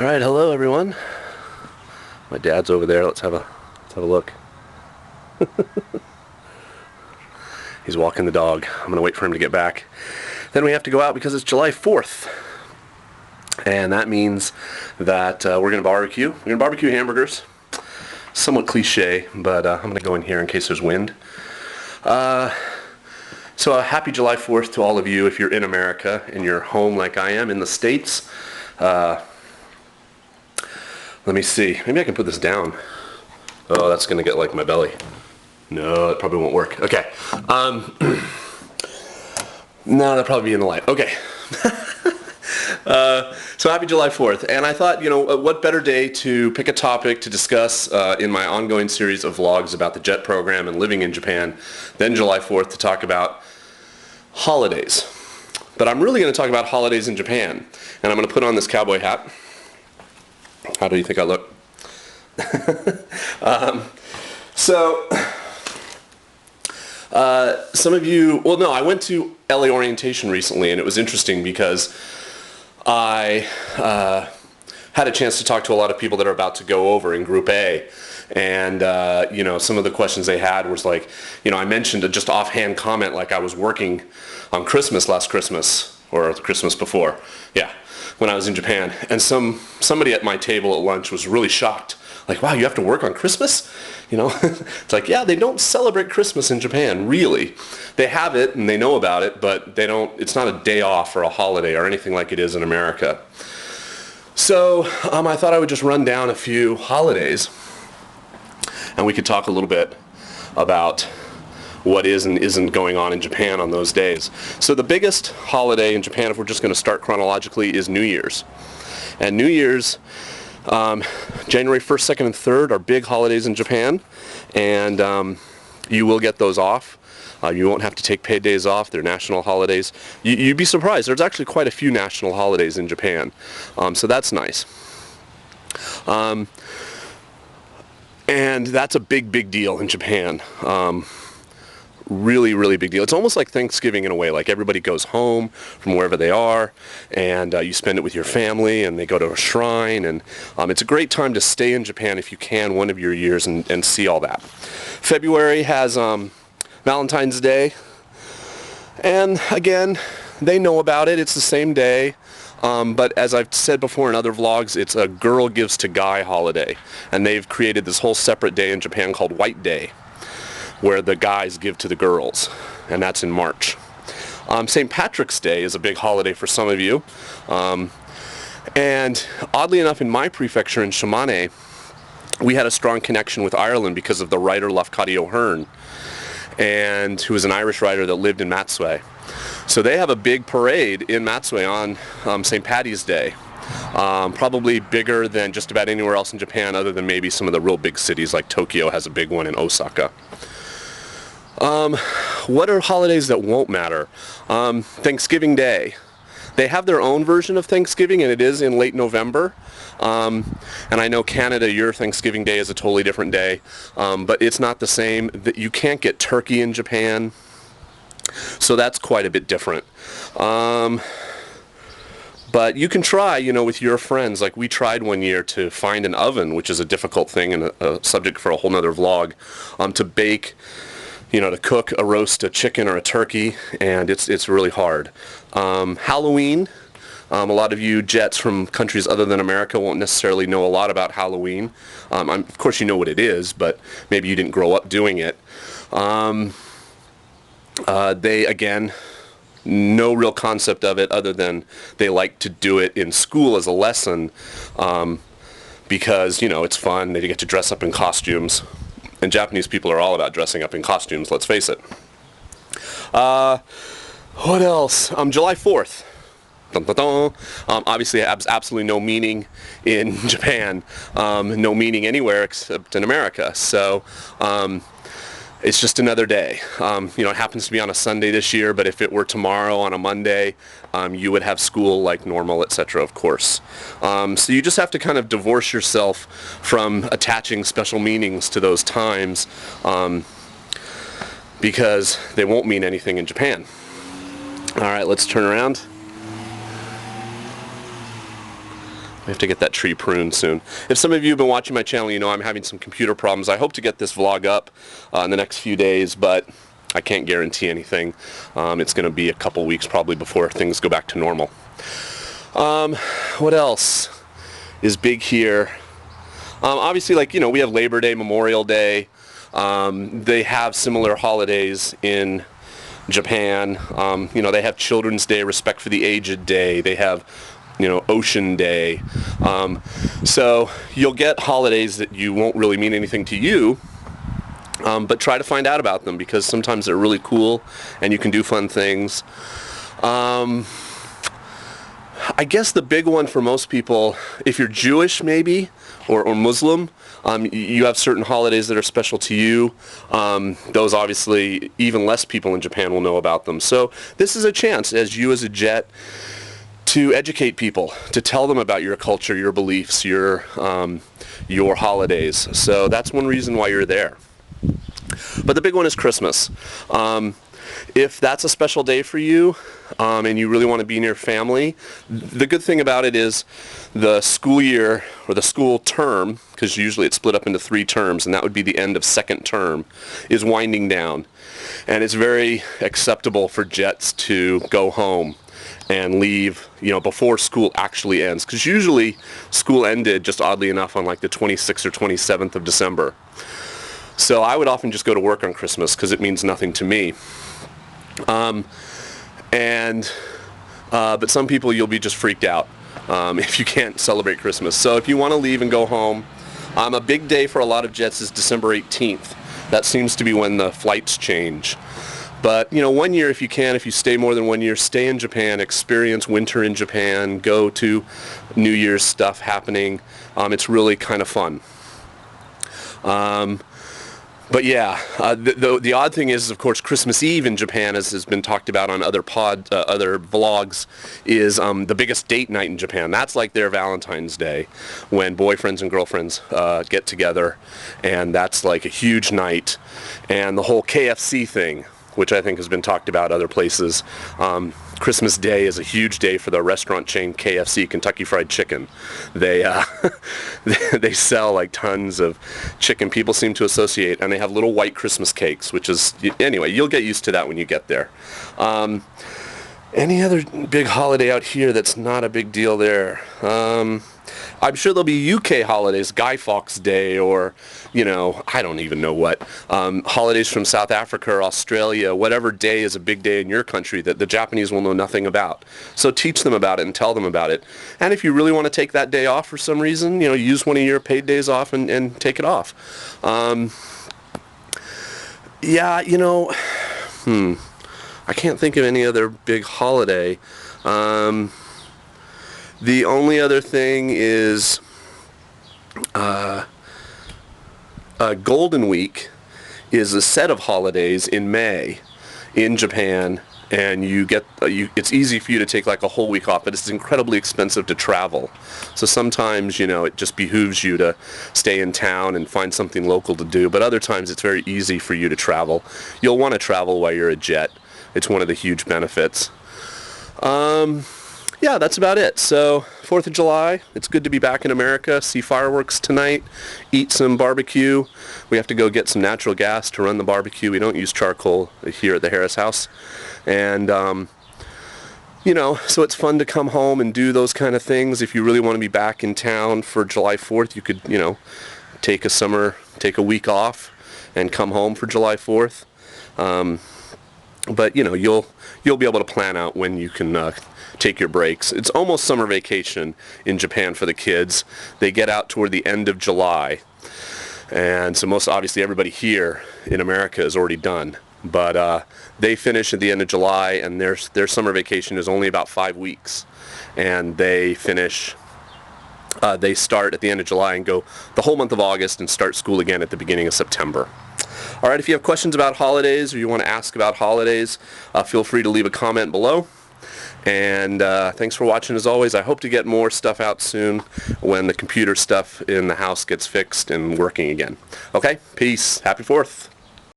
All right, hello everyone. My dad's over there. Let's have a look. He's walking the dog. I'm gonna wait for him to get back. Then we have to go out because it's July 4th, and that means that we're gonna barbecue. We're gonna barbecue hamburgers. Somewhat cliche, but I'm gonna go in here in case there's wind. So happy July 4th to all of you if you're in America and you're home like I am in the States. Let me see. Maybe I can put this down. Oh, that's going to get like my belly. No, it probably won't work. Okay. No, that'll probably be in the light. Okay. So happy July 4th. And I thought, what better day to pick a topic to discuss in my ongoing series of vlogs about the JET program and living in Japan than July 4th to talk about holidays. But I'm really going to talk about holidays in Japan. And I'm going to put on this cowboy hat. How do you think I look? Some of you, well, no, I went to LA orientation recently, and it was interesting because I had a chance to talk to a lot of people that are about to go over in Group A. And, some of the questions they had was like, I mentioned a just offhand comment like I was working on Christmas last Christmas, or the Christmas before. Yeah. When I was in Japan, and somebody at my table at lunch was really shocked. Like, wow, you have to work on Christmas? It's like, yeah, they don't celebrate Christmas in Japan, really. They have it and they know about it, but it's not a day off or a holiday or anything like it is in America. So I thought I would just run down a few holidays, and we could talk a little bit about what is and isn't going on in Japan on those days. So the biggest holiday in Japan, if we're just going to start chronologically, is New Year's. And New Year's, January 1st, 2nd, and 3rd are big holidays in Japan, and you will get those off. You won't have to take paid days off. They're national holidays. You'd be surprised. There's actually quite a few national holidays in Japan, so that's nice. And that's a big deal in Japan. Really, really big deal. It's almost like Thanksgiving in a way. Like everybody goes home from wherever they are, and you spend it with your family, and they go to a shrine, and it's a great time to stay in Japan if you can one of your years and see all that. February has Valentine's Day, and again, they know about it. It's the same day. But as I've said before in other vlogs, it's a girl gives to guy holiday, and they've created this whole separate day in Japan called White Day, where the guys give to the girls, and that's in March. St. Patrick's Day is a big holiday for some of you, and oddly enough, in my prefecture in Shimane, we had a strong connection with Ireland because of the writer Lafcadio O'Hearn, and who was an Irish writer that lived in Matsue. So they have a big parade in Matsue on St. Paddy's Day. Probably bigger than just about anywhere else in Japan, other than maybe some of the real big cities like Tokyo has a big one, in Osaka. What are holidays that won't matter? Thanksgiving Day. They have their own version of Thanksgiving, and it is in late November. And I know Canada, your Thanksgiving Day is a totally different day, but it's not the same. You can't get turkey in Japan, so that's quite a bit different. But you can try, with your friends. Like we tried one year to find an oven, which is a difficult thing and a subject for a whole nother vlog, to bake, to cook a roast, a chicken or a turkey, and it's really hard. Halloween, a lot of you Jets from countries other than America won't necessarily know a lot about Halloween. Of course you know what it is, but maybe you didn't grow up doing it. They, again, no real concept of it other than they like to do it in school as a lesson because, it's fun. They get to dress up in costumes. And Japanese people are all about dressing up in costumes, let's face it. What else? July 4th. Dun, dun, dun. Obviously, it has absolutely no meaning in Japan. No meaning anywhere except in America. So it's just another day. It happens to be on a Sunday this year, but if it were tomorrow on a Monday, you would have school like normal, etc., of course. So you just have to kind of divorce yourself from attaching special meanings to those times because they won't mean anything in Japan. All right, let's turn around. We have to get that tree pruned soon. If some of you have been watching my channel, you know I'm having some computer problems. I hope to get this vlog up in the next few days, but I can't guarantee anything. It's going to be a couple weeks probably before things go back to normal. What else is big here? Obviously, like, you know, we have Labor Day, Memorial Day. They have similar holidays in Japan. You know, they have Children's Day, Respect for the Aged Day. They have, you know, Ocean Day. So you'll get holidays that you won't really mean anything to you, but try to find out about them because sometimes they're really cool and you can do fun things. I guess the big one for most people, if you're Jewish maybe, or Muslim, you have certain holidays that are special to you. Those obviously even less people in Japan will know about them. So this is a chance as you as a Jet to educate people, to tell them about your culture, your beliefs, your holidays. So that's one reason why you're there. But the big one is Christmas. If that's a special day for you and you really want to be near family, the good thing about it is the school year or the school term, because usually it's split up into 3 terms, and that would be the end of second term, is winding down. And it's very acceptable for Jets to go home and leave, you know, before school actually ends. Because usually school ended, just oddly enough, on like the 26th or 27th of December. So I would often just go to work on Christmas because it means nothing to me. But some people, you'll be just freaked out if you can't celebrate Christmas. So if you want to leave and go home, a big day for a lot of Jets is December 18th. That seems to be when the flights change. But, you know, 1 year if you can, if you stay more than 1 year, stay in Japan, experience winter in Japan, go to New Year's stuff happening. It's really kind of fun. But yeah, the odd thing is, of course, Christmas Eve in Japan, as has been talked about on other vlogs, is the biggest date night in Japan. That's like their Valentine's Day, when boyfriends and girlfriends get together, and that's like a huge night. And the whole KFC thing, which I think has been talked about other places. Christmas Day is a huge day for the restaurant chain KFC, Kentucky Fried Chicken. They they sell like tons of chicken. People seem to associate, and they have little white Christmas cakes, which is, anyway, you'll get used to that when you get there. Any other big holiday out here that's not a big deal there? I'm sure there'll be UK holidays, Guy Fawkes Day, or, you know, I don't even know what. Holidays from South Africa or Australia, whatever day is a big day in your country that the Japanese will know nothing about. So teach them about it and tell them about it. And if you really want to take that day off for some reason, you know, use one of your paid days off and take it off. Yeah, you know, I can't think of any other big holiday. The only other thing is Golden Week is a set of holidays in May in Japan, and you get it's easy for you to take like a whole week off, but it's incredibly expensive to travel. So sometimes, you know, it just behooves you to stay in town and find something local to do, but other times it's very easy for you to travel. You'll want to travel while you're a Jet. It's one of the huge benefits. Yeah, that's about it. So, 4th of July, it's good to be back in America, see fireworks tonight, eat some barbecue. We have to go get some natural gas to run the barbecue. We don't use charcoal here at the Harris house. And, you know, so it's fun to come home and do those kind of things. If you really want to be back in town for July 4th, you could, you know, take a week off and come home for July 4th. But, you know, you'll be able to plan out when you can take your breaks. It's almost summer vacation in Japan for the kids. They get out toward the end of July. And so most obviously everybody here in America is already done. But they finish at the end of July, and their summer vacation is only about 5 weeks. And they finish, they start at the end of July and go the whole month of August and start school again at the beginning of September. All right, if you have questions about holidays or you want to ask about holidays, feel free to leave a comment below. And thanks for watching as always. I hope to get more stuff out soon when the computer stuff in the house gets fixed and working again. Okay, peace. Happy 4th.